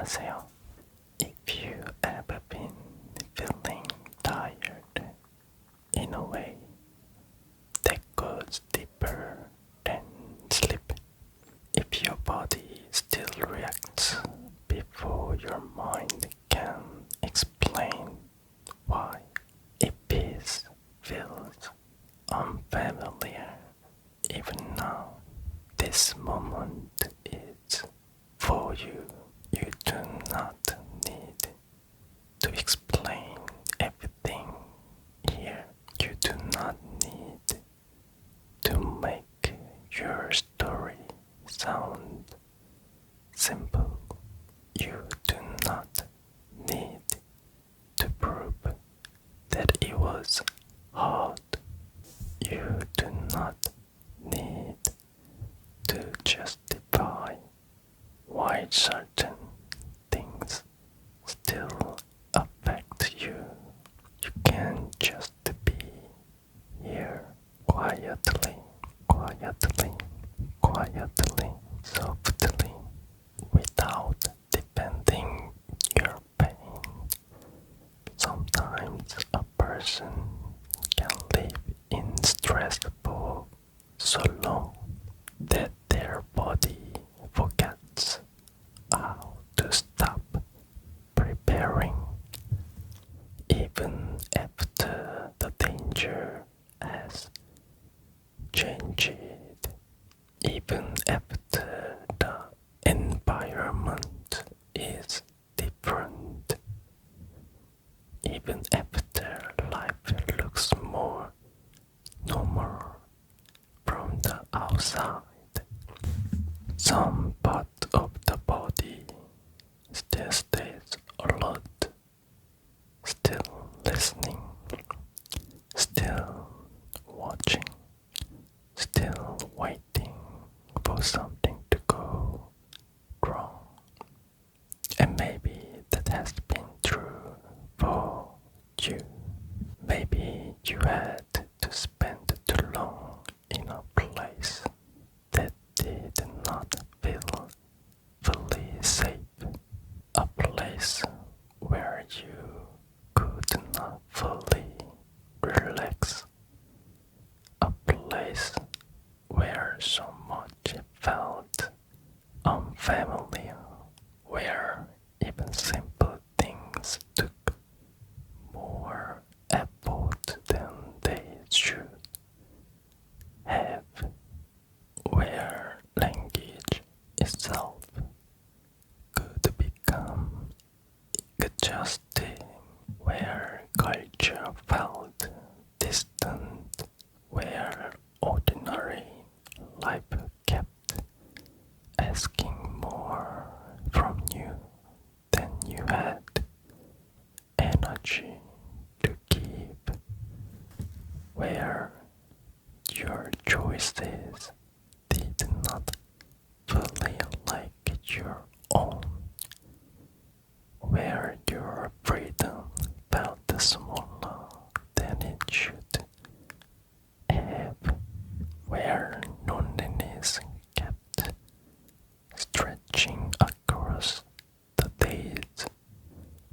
안녕하세요. If you ever been feeling tired in a way that goes deeper than sleep, if your body still reacts before your mind can explain why, if peace feels unfamiliar, even now, this moment is for you. You do not need to explain everything here. You do not need to make your story sound simple. You do not need to prove that it was hard. You do not need to justify why certain things still affect you. You can just be here quietly, softly, without defending your pain. Sometimes a person can live in stress for so long that their body forgets how to stop preparing. Even after the danger has changed, even after the environment is different, even after life looks more normal from the outside, some part of the body still stays alert, still listening, still watching, still waiting for something to go wrong. And maybe that has been true for you. Maybe you had to spend too long in a place that did not feel fully safe, a place where you could not fully relax, a place where so much felt unfamiliar, where even simple things took more effort than they should have, where language itself could become exhausting, where culture felt distant, where ordinary life kept asking more from you than you had energy to give, where your choices did not fully like your own, where your freedom felt smaller than it should have, where loneliness kept stretching across the days,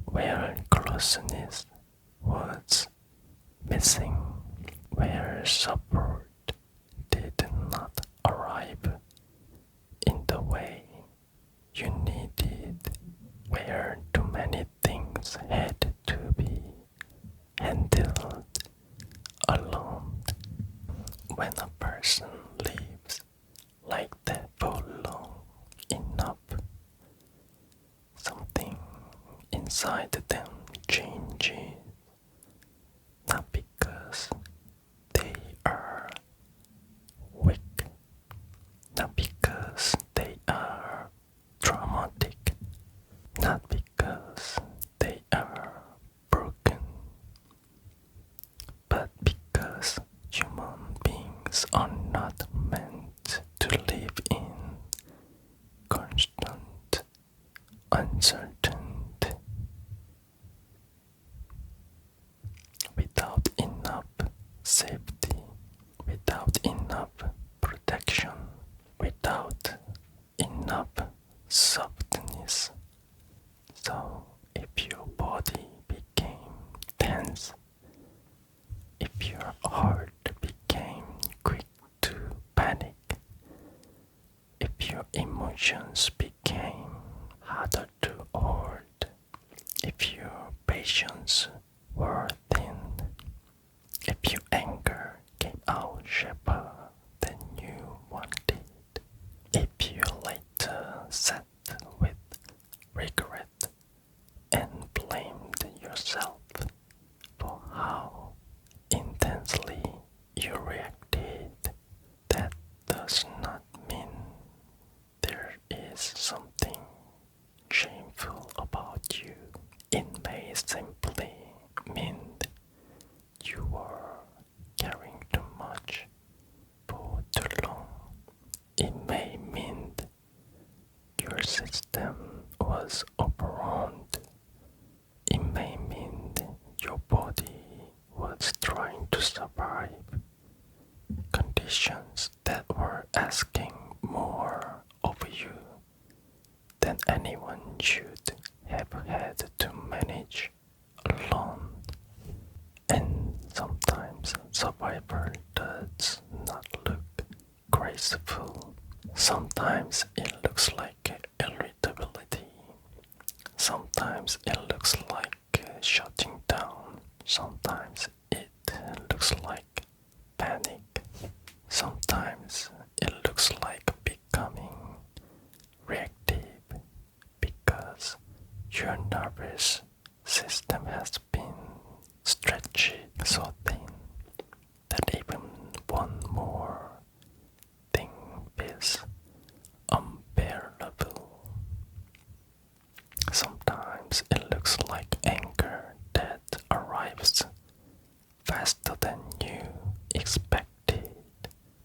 where closeness was missing, where support did not arrive in the way you needed, where too many things had to be handled alone. When a person lives like that for long enough, something inside them changes, not because they are weak, not because they are traumatic, not because they are broken, but because human beings are not meant to live in constant uncertainty. Without enough safety, without enough protection, without enough softness, your emotions became harder to hold, if your patience were thin, if your anger came out sharper than you wanted, if you later sat with regret and blamed yourself for how intensely you reacted, that does not mean there is something shameful about you. It may simply mean you were carrying too much for too long. It may mean your system was overwhelmed. It may mean your body was trying to survive conditions that were asking more of you than anyone should have had to manage alone. And sometimes survival does not look graceful. Sometimes it looks like irritability. Sometimes it looks like shutting down. Sometimes it looks like panic. Sometimes it looks like becoming reactive because your nervous system has been stretched so thin that even one more thing feels unbearable. Sometimes it looks like anger that arrives faster than you expected,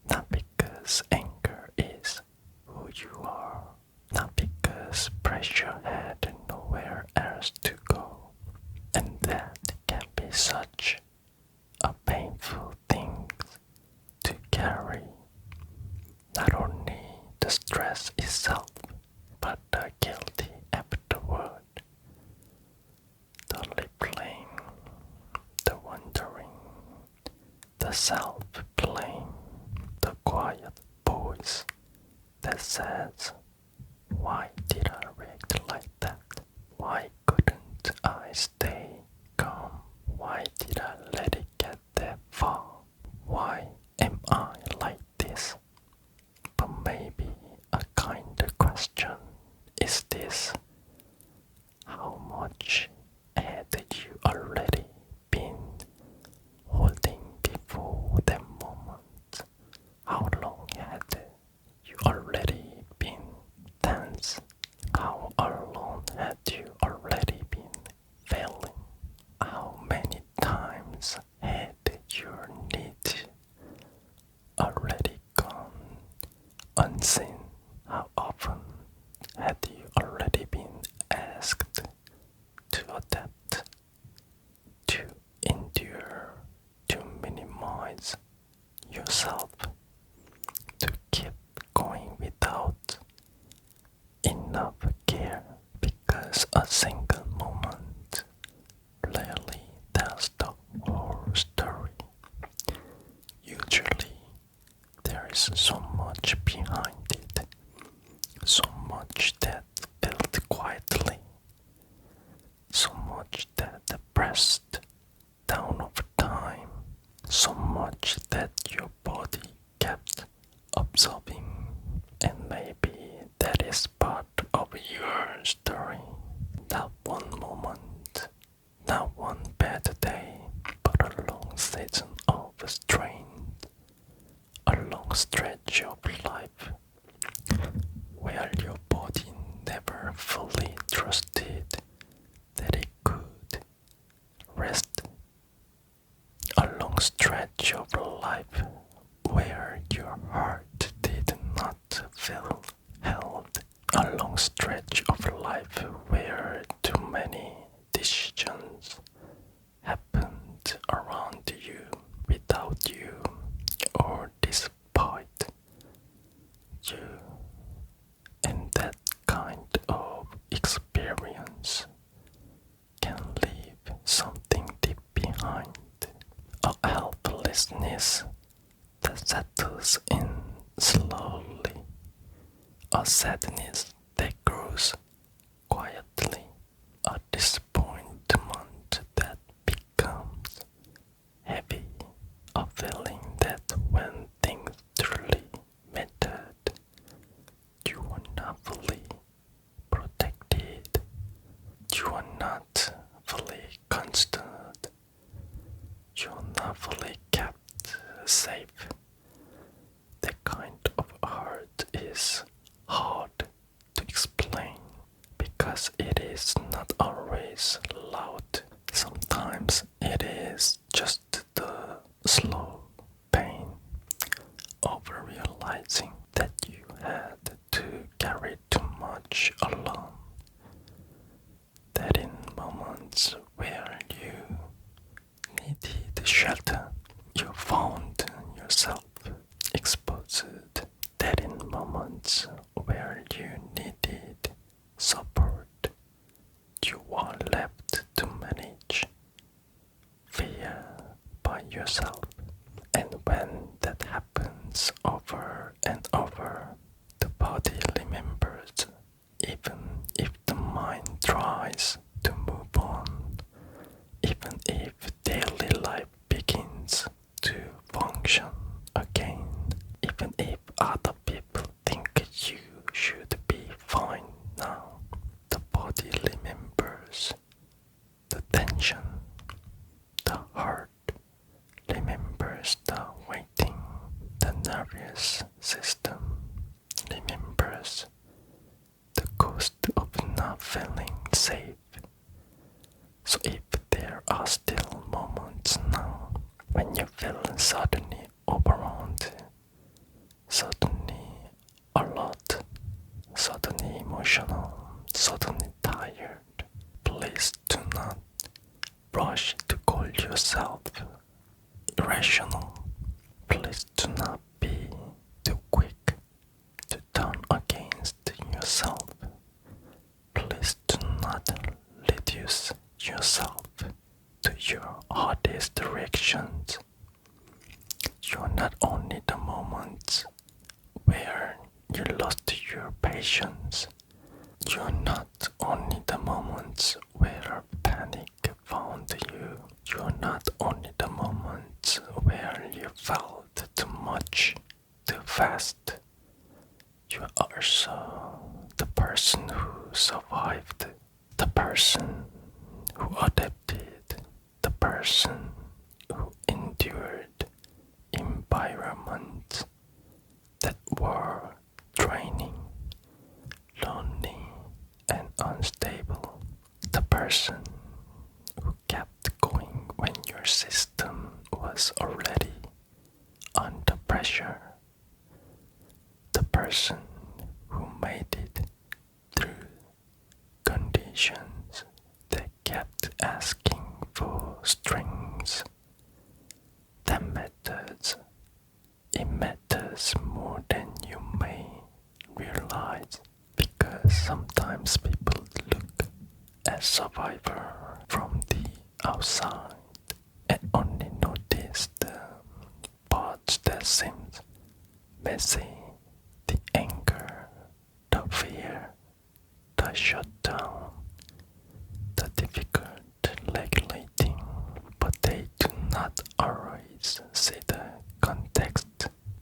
not because anger is who you are, not because pressure had nowhere else to go. And that can be such a painful thing to carry. Not only the stress itself, but the guilty afterward, the replaying, the wondering, the self-blame, the quiet voice that says, why did I react like that? Why couldn't I stay calm? Why did I let it get that far? Why am I like this? But maybe a kinder question is this: how much had you already been holding before that moment? How long had you already been tense? How long had you already been failing? How many times had your need already gone unseen? How often had you already been asked to adapt, to endure, to minimize yourself, to keep going without enough care? Because a single moment rarely tells the whole story. Usually, there is so much behind it, so much that built quietly, so much that pressed down over time, so much that your body kept absorbing. And maybe that is part of your story. Not one moment, not one bad day, but a long season of strain, a long stretch of life where your body never fully trusted that it could rest, a long stretch of life where your heart did not feel held, a long stretch of life where too many decisions happened around you, without you, or despite you. And that kind of experience can leave something deep behind, a helplessness that settles in slowly, a sadness that grows quietly, a disappointment that becomes heavy, a feeling that when things truly mattered, you were not fully protected, you are not fully constant, you are not fully kept safe. That kind of hurt is hard to explain because it is not always loud. Sometimes it is just the slow pain of realizing that you had to carry too much alone. That in moments where you needed shelter, you found yourself exposed. That in moments where you needed support, you are left to manage fear by yourself. And when that happens over and over, the body remembers, even if the mind tries to move on, even if daily life begins to function again, even if other people think you should be fine now, the body remembers the tension, the heart remembers the waiting, the nervous system remembers the cost of not feeling safe. So if there are still moments now when you feel suddenly overwhelmed, suddenly alert, suddenly emotional, suddenly tired, please do not rush to call yourself irrational. Please do not be too quick to turn against yourself. Please do not reduce yourself to your hardest reactions. You are not only the moments where you lost your patience. You are not only the moments where panic found you. You are not only the moments where you felt too much, too fast. You are also the person who survived, the person who adapted, the person who endured environments that were draining, lonely, and unstable. The person who kept going when your system was already under pressure. The person who made it through conditions that kept asking for strings. That matters. It matters more than you may realize because sometimes people look at survivor from the outside and only notice the parts that seem messy, the anger, the fear, the shutdown, the difficult regulating, but they do not always see the context.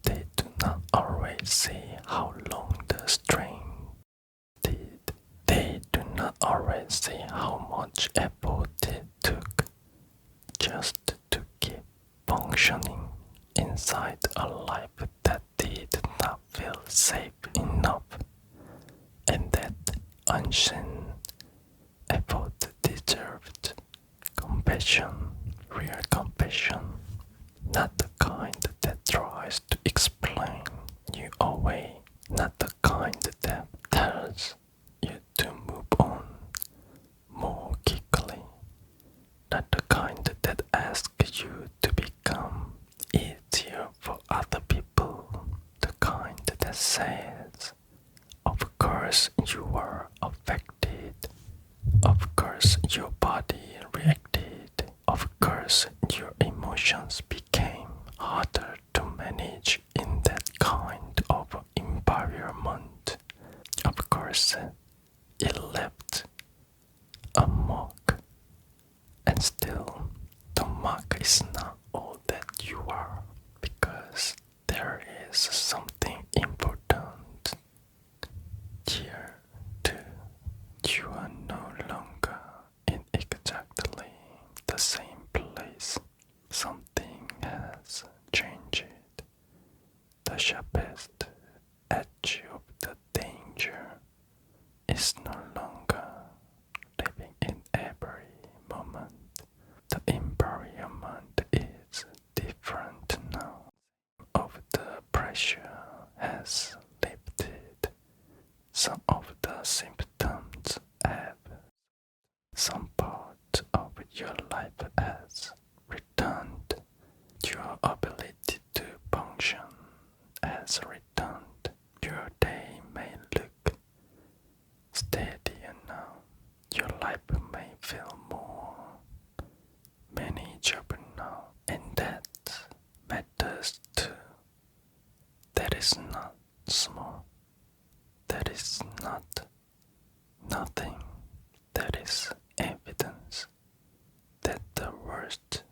They do not always see how long the strain did. They do not always see how much effort it took just to keep functioning inside a life that did not feel safe enough, and that unseen effort deserved compassion, real compassion, not the kind that tries to explain you away, not the kind that tells you to move on more quickly, not the kind that asks you to become easier for other people, the kind that says, of course you were affected, of course your body reacted, of course your emotions became harder to manage in that kind of environment. years, it left a mark, and still the mark is not all that you are, because there is something important here too. You are no longer in exactly the same place. Something has changed. The sharpest edge of the danger is no longer living in every moment. The environment is different now. Of the pressure has lifted. Some of the symptoms have. Some part of your life has returned. Your ability to function has returned. Your day may look steadier now. Your life may feel more manageable now, and that matters too. That is not small. That is not nothing. That is evidence that the worst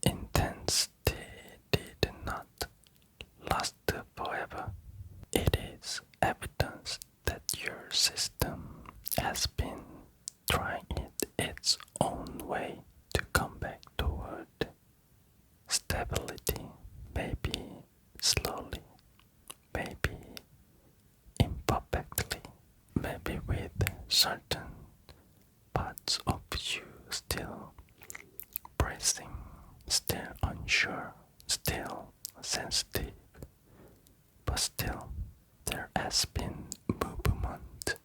intensity did not last forever. It is evidence that your system has been trying it its own way to come back toward stability, maybe slowly, maybe imperfectly, maybe with certain parts of you still bracing, still unsure, still sensitive, but still there has been movement,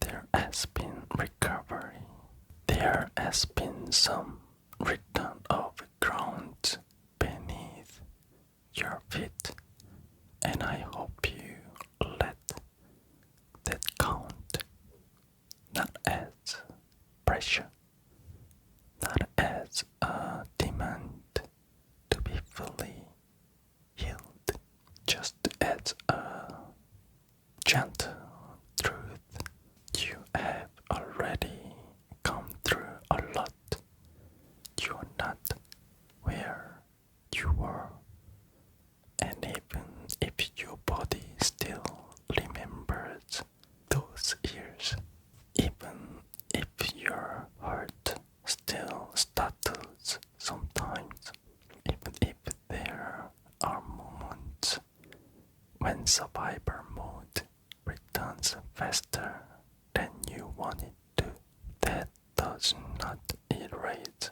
there has been recovery, there has been some return of ground beneath your feet, and I hope you let that count, not as pressure, not as a demand to be fully healed, just as a gentle truth. You have already come through a lot. You're not where you were, and even if your body still remembers those years, even if your heart still stutters sometimes, even if there are moments when survivor mode returns faster than you want it to, that does not erase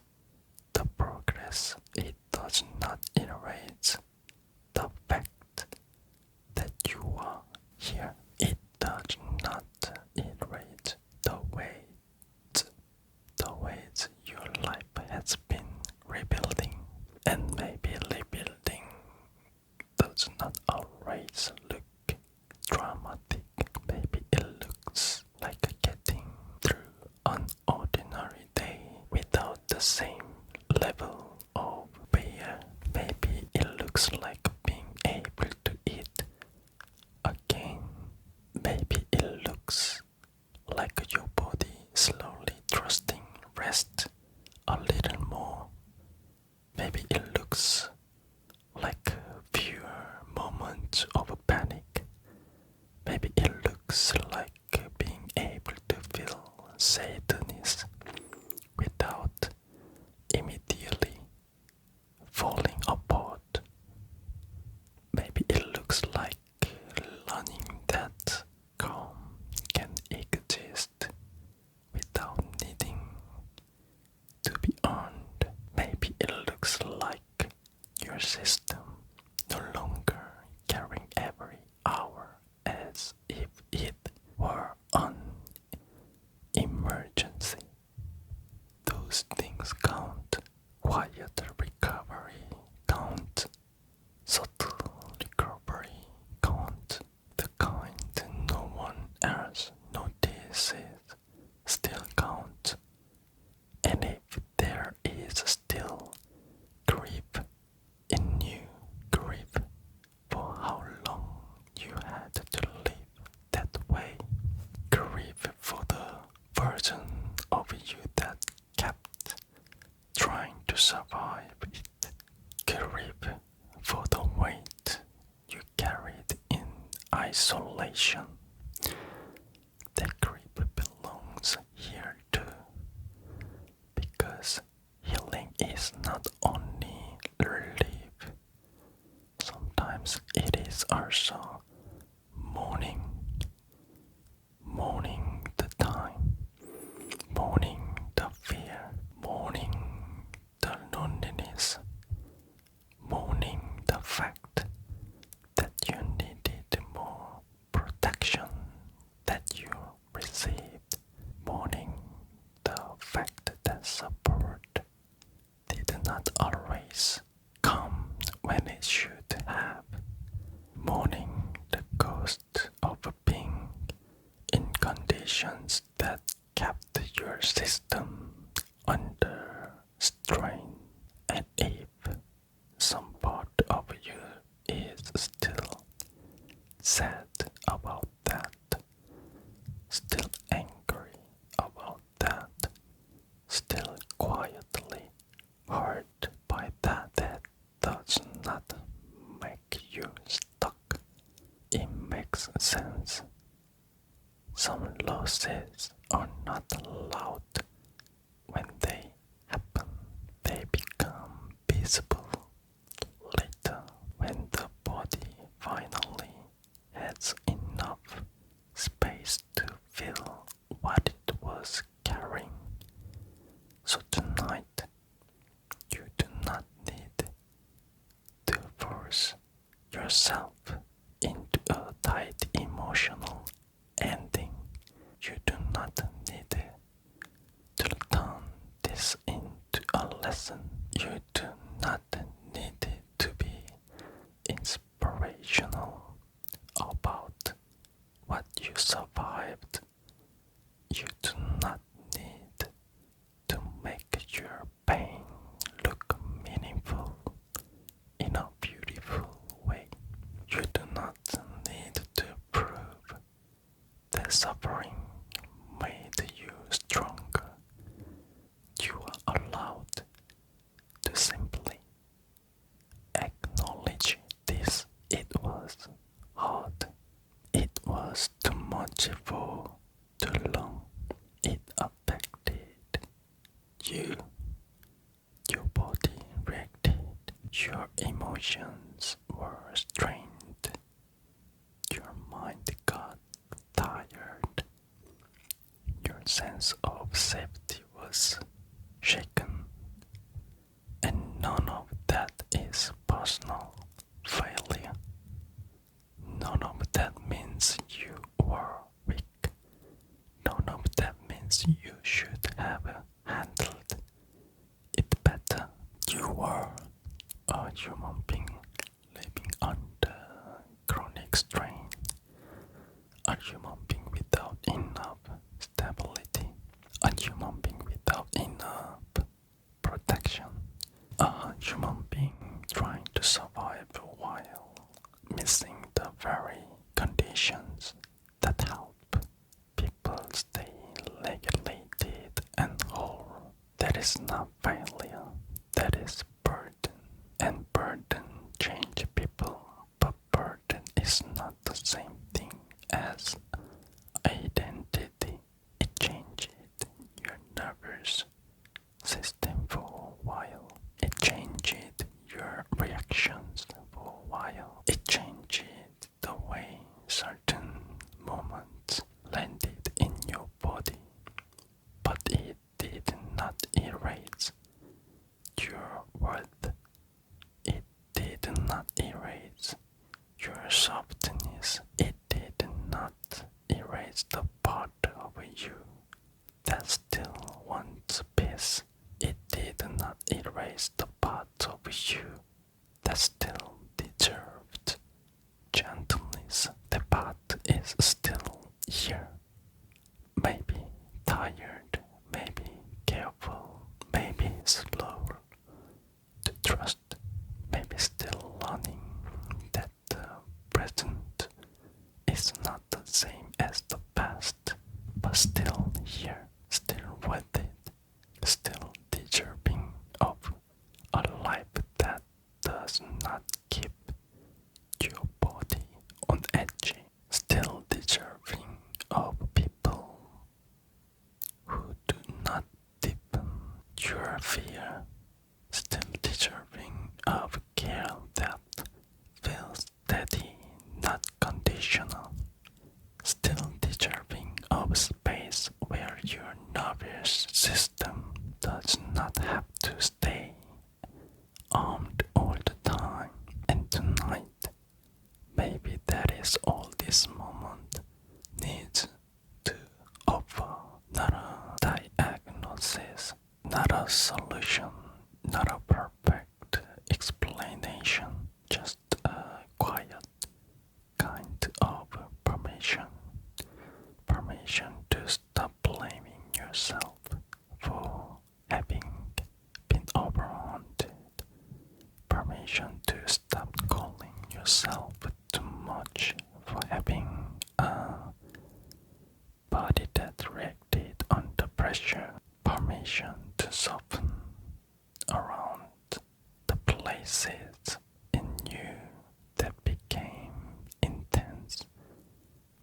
the progress. It does not erase the fact that you are here. It does not erase the ways your life has been rebuilding. And maybe rebuilding does not always look dramatic. Maybe it looks like getting through an ordinary day without the same level of fear. Maybe it looks like being able to eat again. Maybe it looks like your body slowly trusting rest a little more. Maybe it looks like fewer moments of panic. Maybe it looks like being able to feel sadness without immediately falling apart. Maybe it looks like learning that calm can exist without needing to be earned. Maybe it looks like your system no longer carrying every hour as if it were an emergency version of you that kept trying to survive it. Grieve for the weight you carried in isolation. The grief belongs here too, because healing is not only relief, sometimes it is also mourning. Mourning the time, mourning the fear, mourning the loneliness, mourning the fact that you needed more protection that you received, mourning the fact that support did not always come when it should have, mourning the ghost of being in conditions that kept your system under strain. And if some part of you is still sad about that, still angry about that, still quietly hurt by that, that does not make you stuck. It makes sense. Some losses are not allowed. When they happen, they become visible later, when the body finally has enough space to feel what it was carrying. So tonight, you do not need to force yourself into a tight emotional ending. You do not need to turn this into a lesson. You do not need to be inspirational about what you survived. You do not need to make your pain look meaningful in a beautiful way. You do not need to prove that suffering made you stronger. You are allowed to simply acknowledge this. It was hard. It was too much for too long. It affected you. Your body reacted. Your emotions were strained. Your mind got tired. Your sense of safety was shaken. And none of that is personal failure. None of that means you were weak. None of that means you should have handled it better. You were a human being living under chronic strain, a human being without enough stability, a human being without enough protection, a human being trying to survive while missing the very conditions that help people stay regulated and whole. That is not failure, that is burden. And burden change people, but burden is not the same thing as identity. It changes your nervous system for a while. It changes your reactions for a while. It changes the way certain moments landed in your body. But it did not erase your worth. It did not erase your softness. It did not erase the part of you that still wants peace. It did not erase the part of you that still deserved gentleness. The part is still here. Maybe tired, maybe careful, maybe slow to trust, maybe still learning that the present is not the same as the past, but still here, don't have to stay armed all the time. And tonight, maybe that is all this moment needs to offer. Not a diagnosis, not a solution, not a perfect explanation, just a quiet kind of permission. Permission to stop blaming yourself for having been overwhelmed. Permission to stop calling yourself too much for having a body that reacted under pressure. Permission to soften around the places in you that became intense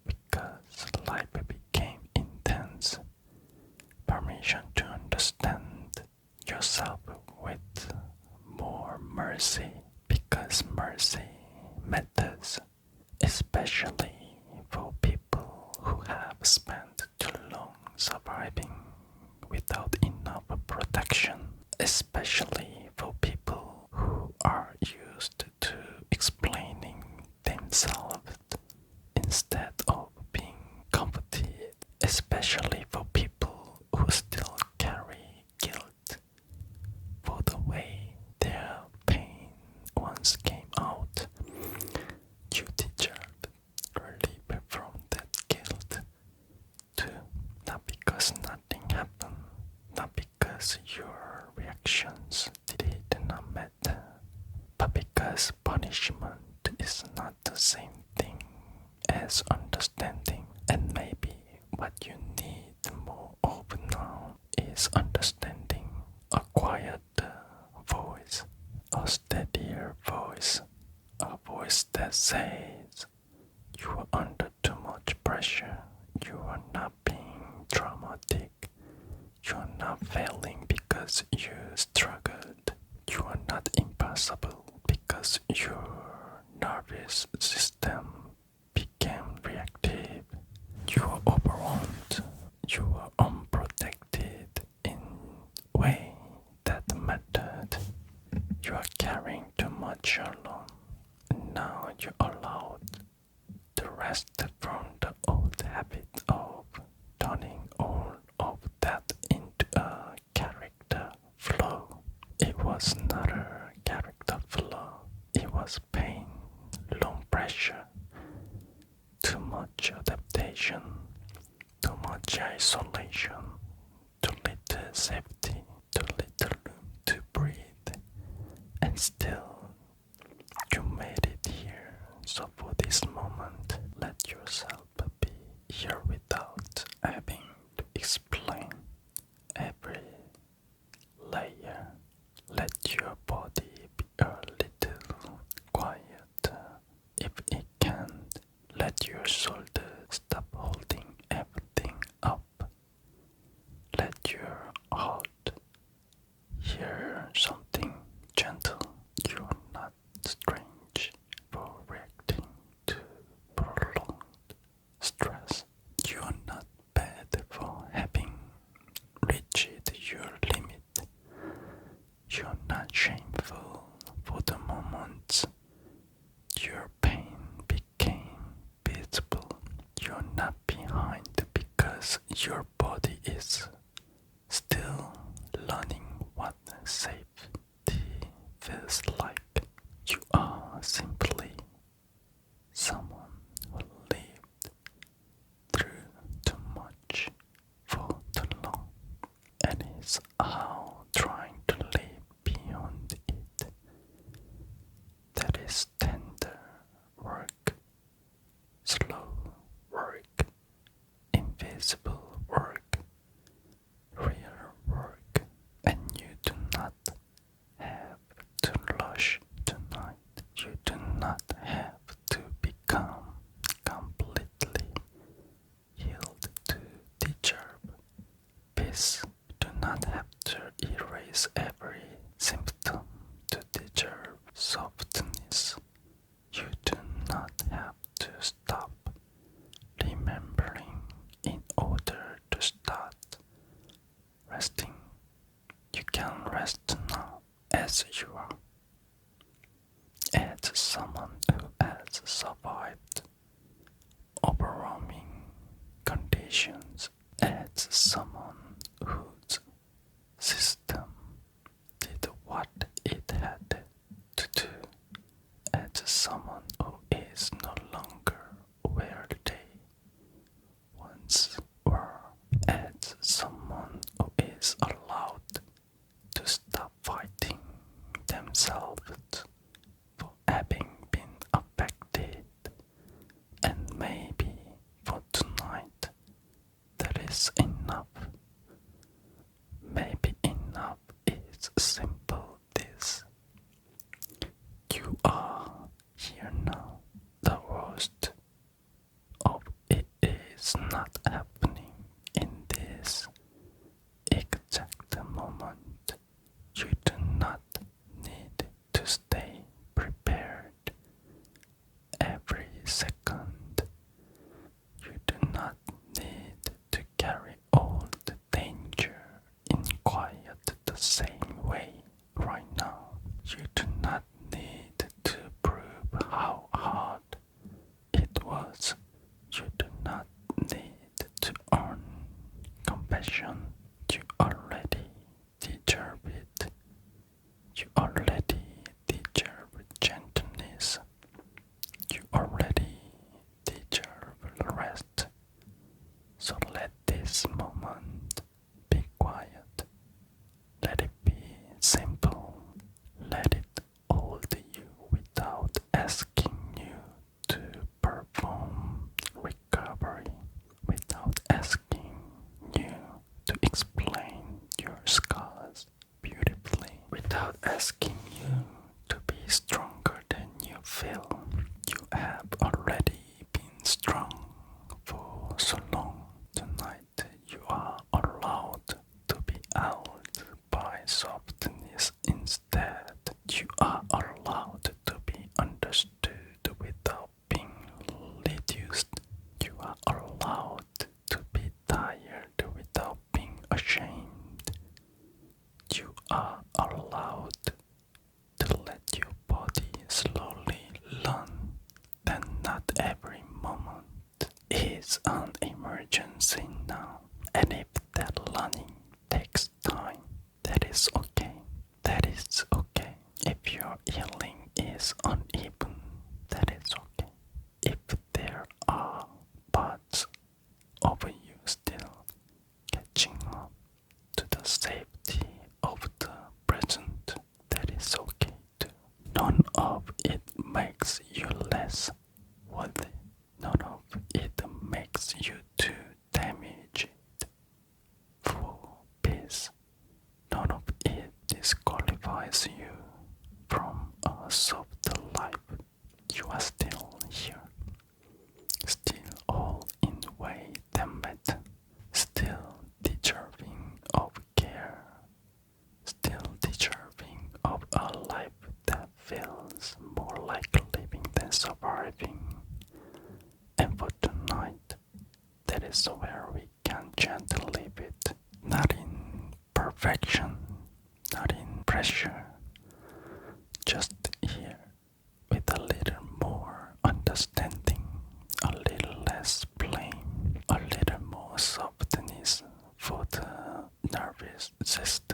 because life became intense. Permission to understand yourself with more mercy because mercy matters, especially for people who have spent too long surviving without enough protection, especially for people who are used to explaining themselves instead of being comforted, especially for people who still carry guilt for the way their pain once came out. You deserve relief from that guilt too, not because nothing happened, not because your reactions did not matter, but because punishment is not the same thing as understanding. And maybe what you need more of now is understanding, a quieter voice, a steadier voice, a voice that says you are under too much pressure, you are not being dramatic, you are not failing because you struggled, you are not impossible because your nervous system became reactive, you are overwhelmed, you are unprotected in a way that mattered, you are carrying too much alone. Now you're allowed to rest from the old habit of turning all of that into a character flaw. It was not a character flaw, it was pain, long pressure, too much adaptation, too much isolation, too little safety, too little room to breathe, and still you made it here. So for this moment, let yourself be here without having to explain every layer. Let your body be a little quieter. If it can, let your shoulders stop holding everything up. Let your heart hear something gentle. You are not strange for reacting to prolonged stress. You are not bad for having reached your limit. You are not shameful for the moments your pain became visible. You are not behind because your body is still learning what safety feels like. You are simply someone who lived through too much for too long and is how trying to live beyond it. That is tender work, slow work, invisible work, real work, and you do not have to rush tonight. You do not have to become completely healed to deserve peace. You do not have to erase every symptom to deserve softness. You do not have to stop remembering in order to start resting. You can situations as someone whose system did what it had to do, as someone who is no longer where they once were, as someone who is allowed to stop fighting themselves for having been affected, and maybe for tonight that is enough. Maybe enough is simple this. You are here now. The worst of it is not happening in this exact moment. You do not need to stay prepared every second. You do not need to carry all the danger in quiet the same way right now. You do not need to prove how hard it was. You do not need to earn compassion. You already deserve it. You already deserve gentleness. You already deserve rest. So let this moment be quiet. Let it be simple. Let it hold you without asking you to perform recovery, without asking you to explain your scars beautifully, without asking you to be stronger than you feel. You have already been strong for so long. Tonight you are allowed to be held by softness instead. You are allowed to be understood without being reduced. You are allowed to be tired without being ashamed. You are allowed to let your body slowly learn that not every moment is an emergency now. And if that learning takes time, that is okay. That is okay. If your healing is uneven, that is okay. If there are parts of you still catching up to the safety of the present, that is okay too. None of it makes you less worthy. None of it makes you too damaged for peace. None of it disqualifies you from a softer life. You are still here, still all in a way that matter, still deserving of care, still deserving of a life that feels more like living than surviving. And for tonight, that is where we can gently live it, not in perfection, not in pressure, just here with a little more understanding, a little less blame, a little more softness for the nervous system.